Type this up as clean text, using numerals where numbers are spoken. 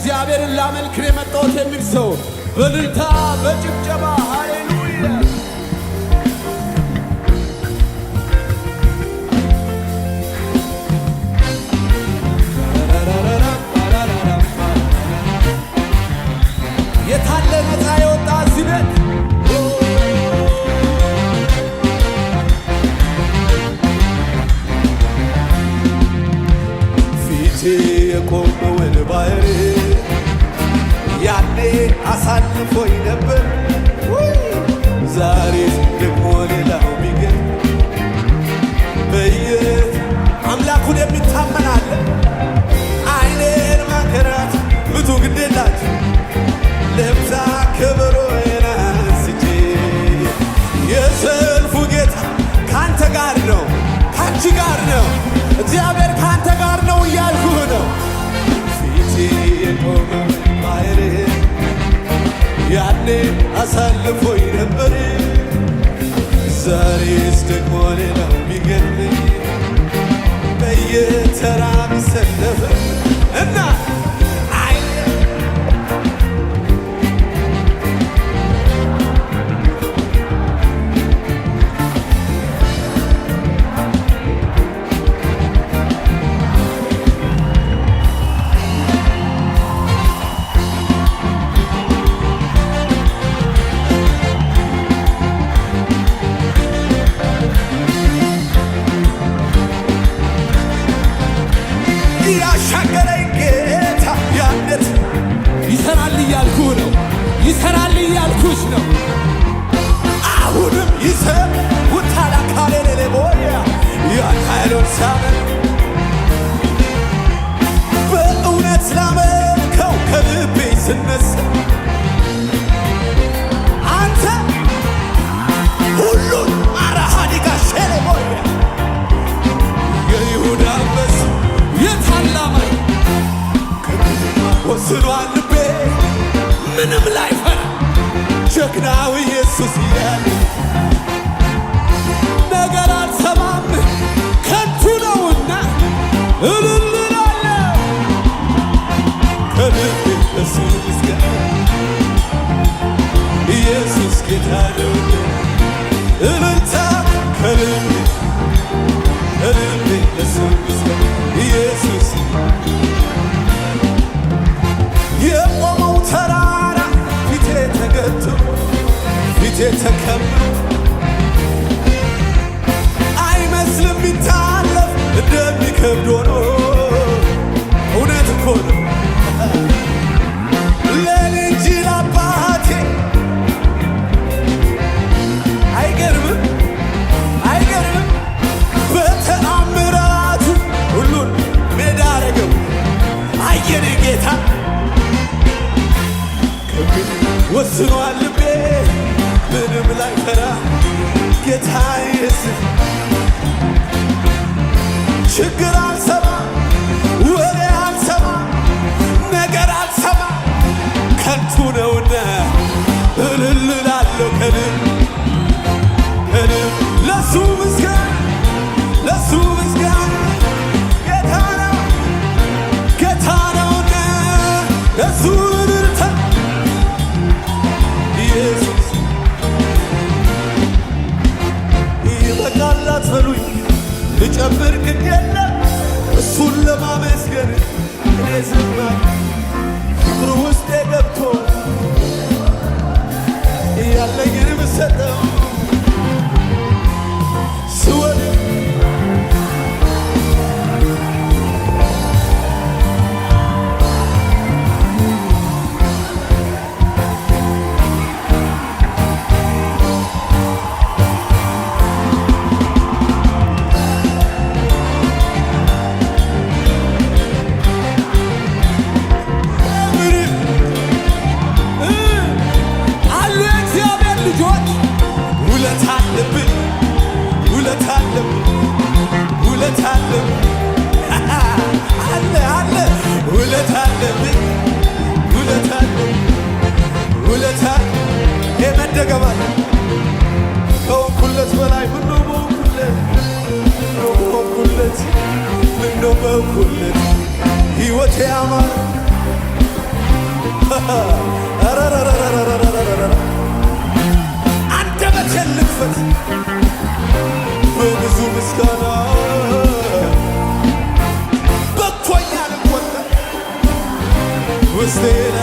እግዚአብሔርን ላመልክ ነው የመጣሁት የሚል ሰው በእልልታ በጭብጨባ ሃሌሉያ። የታለ ነፃ የወጣ እዚህ ቤት ፊቴ የቆመውን ባህር ያኔ አሳልፎኝ ነበር። ዛሬ ደግሞ ሌላው ቢገኝ አምላኩን የሚታመን አለ። አይኔን ማንከራት ምቱ ግዴላችሁ ለብዛ ከበሮዬን አንስቼ የሰልፉ ጌታ ካንተ ጋር ነው፣ ካንቺ ጋር ነው፣ እግዚአብሔር ካንተ ጋር ነው እያልኩህ ነው። ፊቴ የቆመው ባህር ያኔ አሳልፎኝ ነበር። ዛሬስ ደግሞ ሌላው ቢገድለኝ በየተራ ቢሰለፍ እና ያሻገረኝ ጌታ ያነት ይሰራል እያልኩህ ነው፣ ይሰራል እያልኩሽ ነው። አሁንም ይሰር ውታላ ካሌሌ ቦያ ያካይሎን ሳመን በእውነት ስላመልከው ከልቤ ስነሳ አንተ ሁሉን አራሃዲጋ ሼሌ ቦያ የይሁዳ አንበሳ የታላማይ ወስኗል ልቤ ምንም ላይፈራ ጀግናው ኢየሱስ ያለ ነገር አልሰማም ከንቱ ነውና እልል እላለሁ ከልቤ ኢየሱስ ጋር ኢየሱስ ጌታ ነው። እልልታ ከልቤ ኢየሱስ ጋር ኢየሱስ የቆመው ተራራ ፊቴ ተገቶ ፊቴ ተከምሮ አይመስልም ቢታለፍ እንደሚከብድ ሆኖ እውነት እኮ ነው ለኔ እንጂ ለአባቴ አይገርምም አይገርምም በተአምራቱ ሁሉን ሜዳ አረገው አየኔ ጌታ ወስኗል ልቤ ምንም ላይፈራ ጌታ ኢየሱስ ችግር አልሰማ ወሬ አልሰማ ነገር አልሰማ ከንቱ ነውና እልል እላለሁ ከልብ ለሱ ምስጋና ለሱ ምስጋና ጌታ ነው ጌታ ነውና ለሱ እልልታ ኢየሱስ ይበቃል አትበሉኝ ልጨምር ግን የለም እሱን ለማመስገን እኔ ዝም ፍቅሩ ውስጤ ገብቶ ያለኝን ብሰጠው ስወድ ደገባል ከወንኩለት በላይ ምነው በወንኩለት ሕይወቴ ያማረ አንደበቴን ልክፈት በብዙ ምስጋና በቶኛል ቆጠር ውስጤን